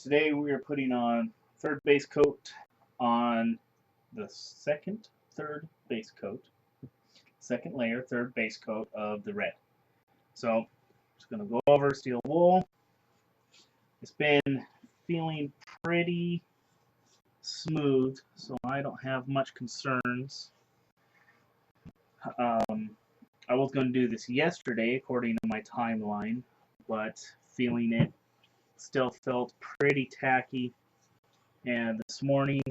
Today we are putting on third base coat on the third base coat, second layer, third base coat of the red. So, just going to go over steel wool. It's been feeling pretty smooth, so I don't have much concerns. I was going to do this yesterday according to my timeline, but feeling it still felt pretty tacky. And this morning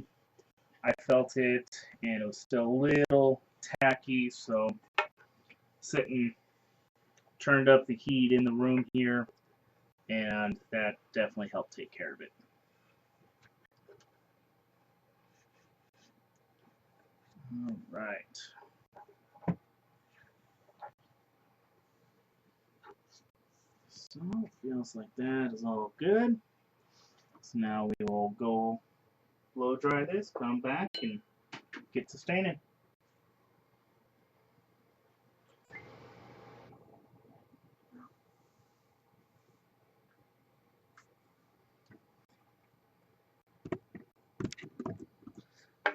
I felt it and it was still a little tacky, so turned up the heat in the room here, and that definitely helped take care of it. All right. So it feels like that is all good. So now we will go blow dry this, come back, and get to staining.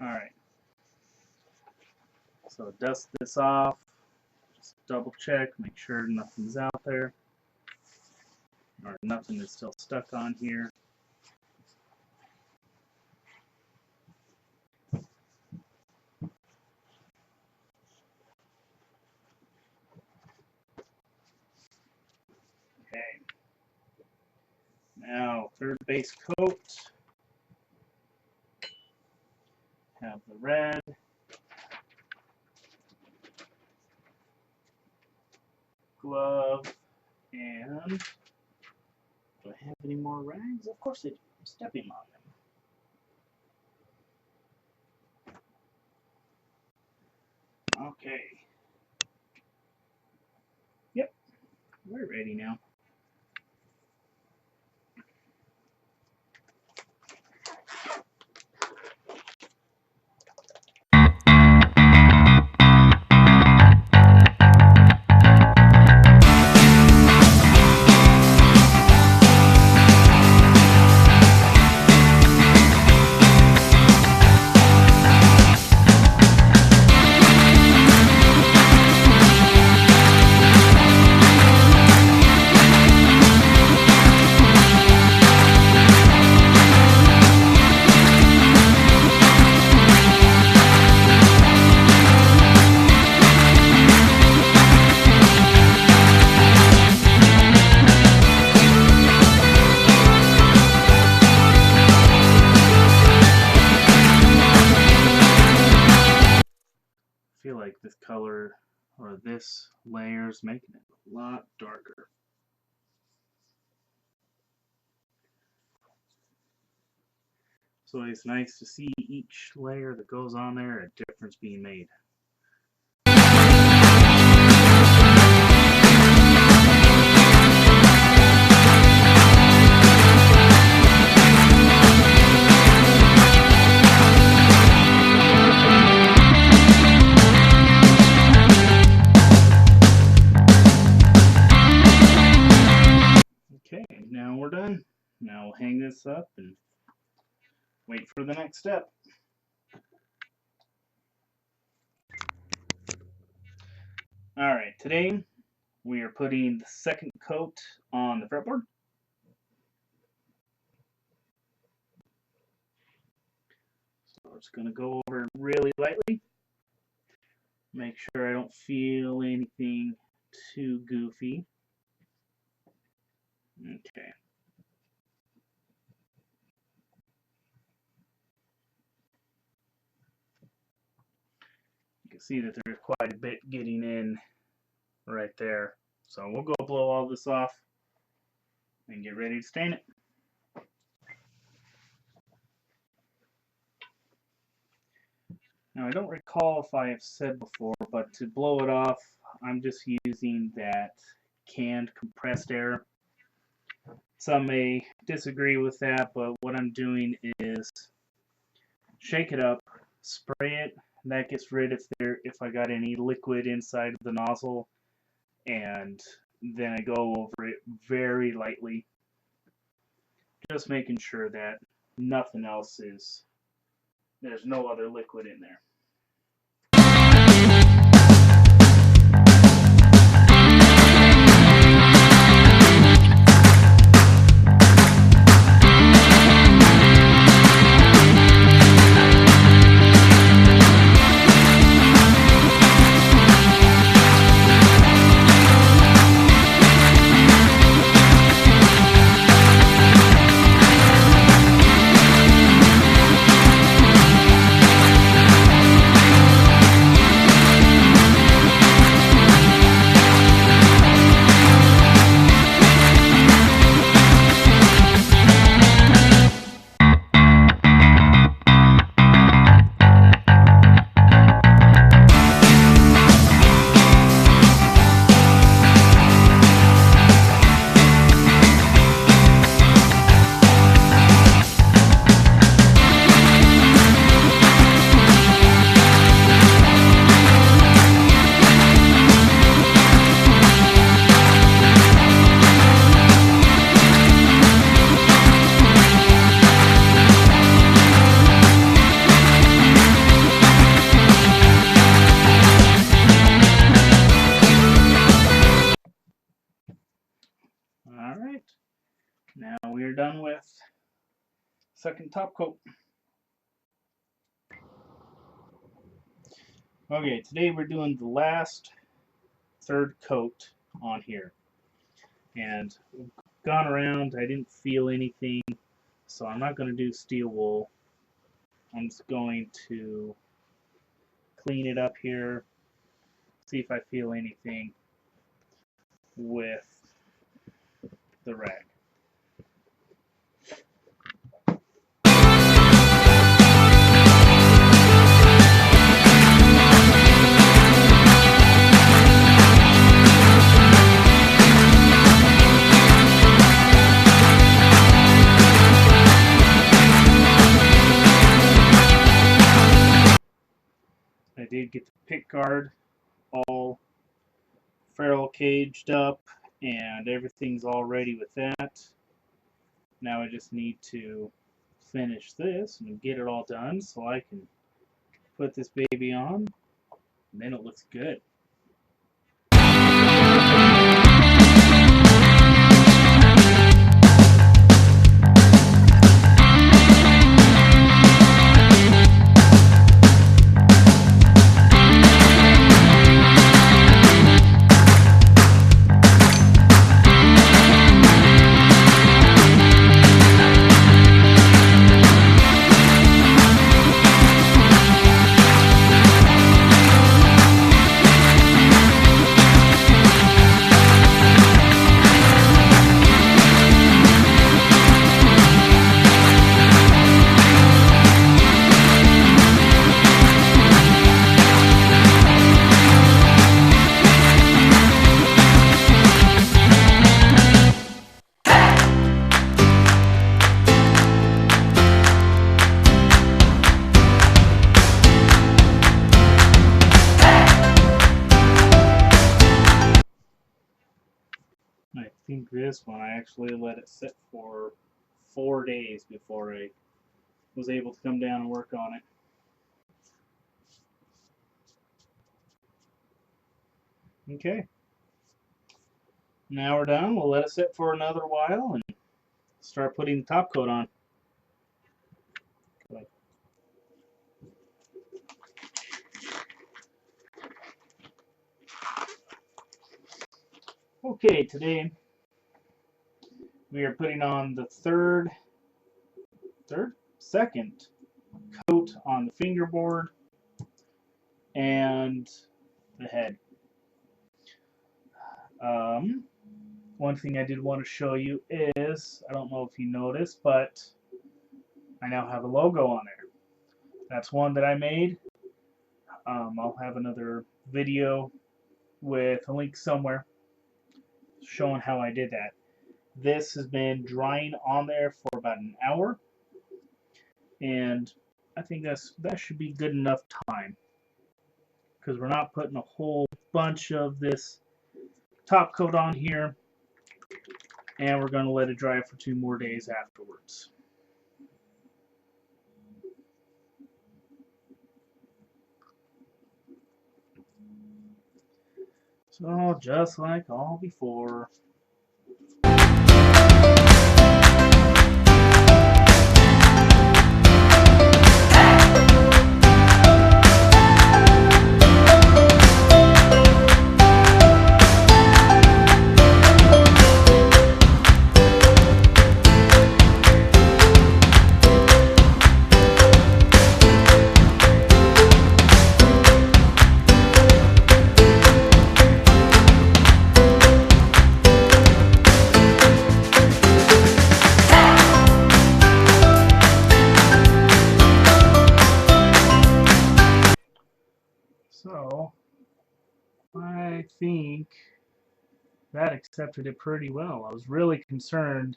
Alright. So dust this off. Just double check, make sure nothing's out there. Or nothing is still stuck on here. Okay. Now, third base coat. Have the red. Glove. And do I have any more rags? Of course I do. I'm stepping on them. Okay. Yep. We're ready now. I feel like this color or this layer is making it a lot darker. So it's nice to see each layer that goes on there, a difference being made. Okay, now we're done. Now we'll hang this up and wait for the next step. Alright, today we are putting the second coat on the fretboard. So we're just going to go over it really lightly. Make sure I don't feel anything too goofy. Okay. You can see that there's quite a bit getting in right there. So we'll go blow all this off and get ready to stain it. Now I don't recall if I have said before, but to blow it off, I'm just using that canned compressed air. Some may disagree with that, but what I'm doing is shake it up, spray it, and that gets rid of if I got any liquid inside of the nozzle, and then I go over it very lightly, Just making sure that nothing else is, there's no other liquid in there. Alright, now we're done with second top coat. Okay, today we're doing the last third coat on here. And we've gone around, I didn't feel anything, so I'm not going to do steel wool. I'm just going to clean it up here, see if I feel anything with the rag. I did get the pick guard all ferrule caged up and everything's all ready with that. Now I just need to finish this and get it all done so I can put this baby on, and then it looks good. I think this one I actually let it sit for 4 days before I was able to come down and work on it. Okay. Now we're done. We'll let it sit for another while and start putting the top coat on. Okay, today we are putting on the second coat on the fingerboard and the head. One thing I did want to show you is, I don't know if you noticed, but I now have a logo on there. That's one that I made. I'll have another video with a link somewhere showing how I did that. This has been drying on there for about an hour, and I think that should be good enough time, because we're not putting a whole bunch of this top coat on here. and we're going to let it dry for 2 more days afterwards. So just like all before. So I think that accepted it pretty well. I was really concerned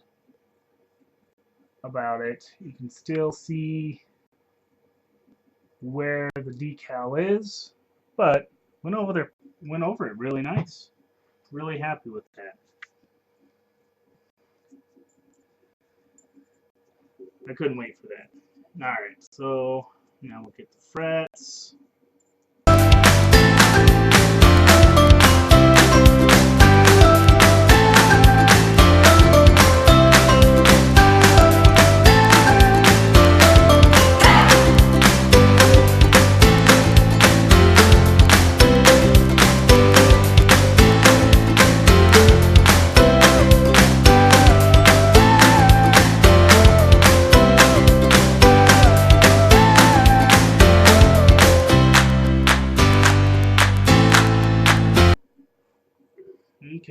about it. You can still see where the decal is, but went over it really nice. Really happy with that. I couldn't wait for that. Alright, so now we'll get the frets.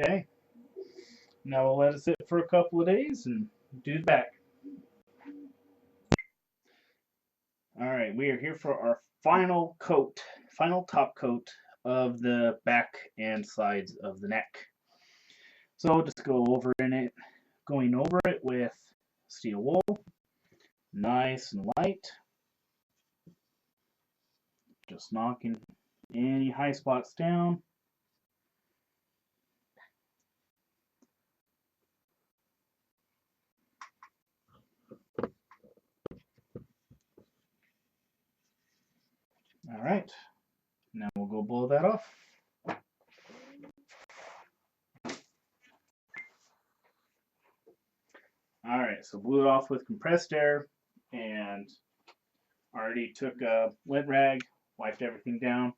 Okay. Now we'll let it sit for a couple of days and do the back. Alright, we are here for our final top coat of the back and sides of the neck. So we'll just going over it with steel wool, nice and light, just knocking any high spots down. Alright, now we'll go blow that off. Alright, so blew it off with compressed air and already took a wet rag, wiped everything down.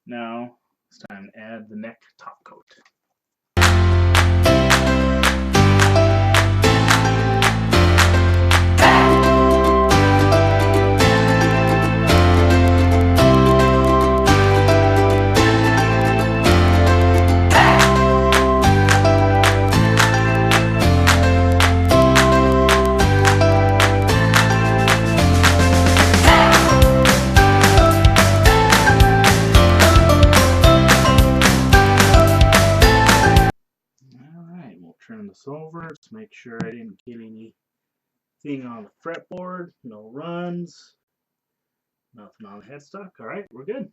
Now it's time to add the neck top coat. Turn this over to make sure I didn't get anything on the fretboard, no runs, nothing on the headstock. Alright, we're good.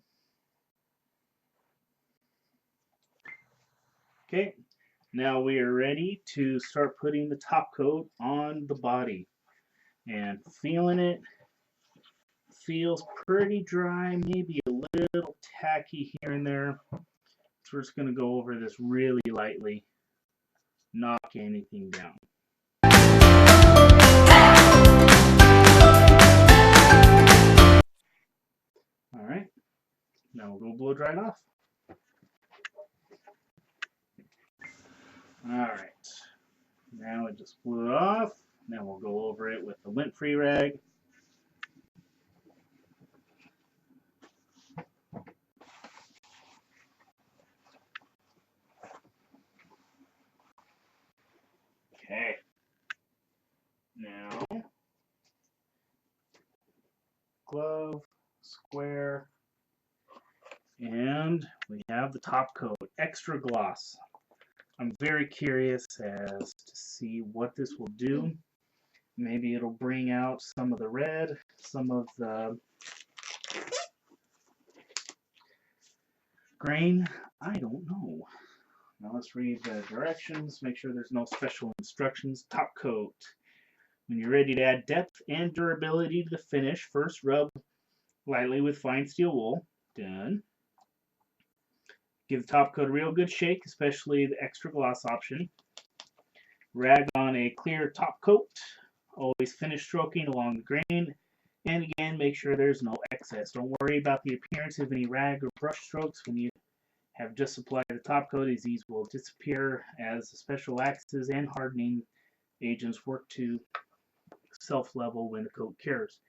Okay, now we are ready to start putting the top coat on the body. And feeling it, feels pretty dry, maybe a little tacky here and there. So we're just going to go over this really lightly, knock anything down. Alright, now we'll go blow dry it off. Alright, now it just blew it off. Now we'll go over it with the lint-free rag. Okay, now glove, square, and we have the top coat, extra gloss. I'm very curious as to see what this will do. Maybe it'll bring out some of the red, some of the grain. I don't know. Now let's read the directions. Make sure there's no special instructions. Top coat. When you're ready to add depth and durability to the finish, first rub lightly with fine steel wool. Done. Give the top coat a real good shake, especially the extra gloss option. Rag on a clear top coat. Always finish stroking along the grain. And again, make sure there's no excess. Don't worry about the appearance of any rag or brush strokes when you have just applied the top coat, as these will disappear as the special waxes and hardening agents work to self-level when the coat cures.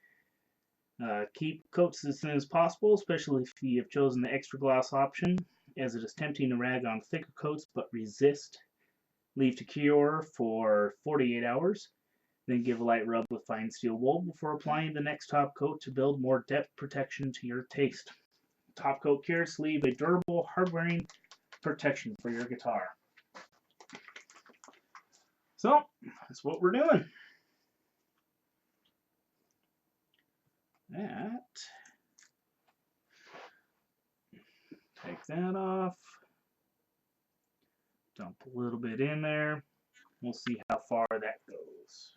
Keep coats as thin as possible, especially if you have chosen the extra gloss option, as it is tempting to rag on thicker coats, but resist. Leave to cure for 48 hours. Then give a light rub with fine steel wool before applying the next top coat to build more depth protection to your taste. Top coat cures leave a durable, hard-wearing protection for your guitar. So, that's what we're doing. Take that off. Dump a little bit in there. We'll see how far that goes.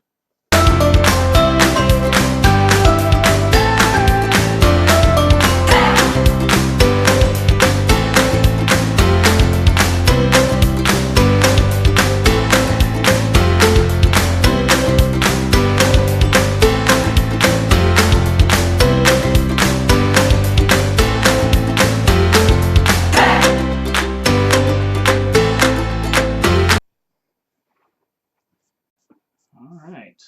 Alright,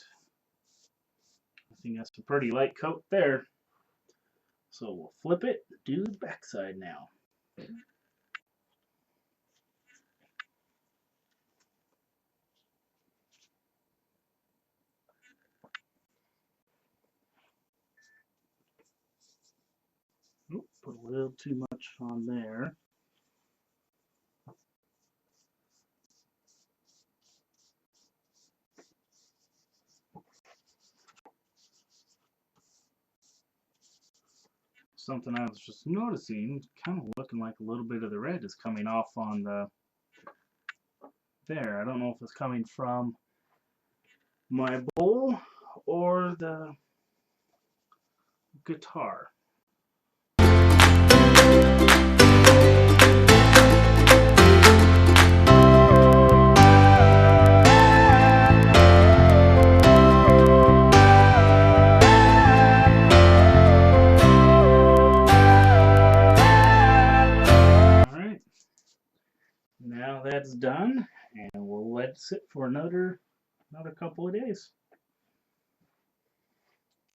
I think that's a pretty light coat there. So we'll flip it, do the backside now. Oop, put a little too much on there. Something I was just noticing, kind of looking like a little bit of the red is coming off on the there. I don't know if it's coming from my bowl or the guitar. Now that's done, and we'll let it sit for another couple of days.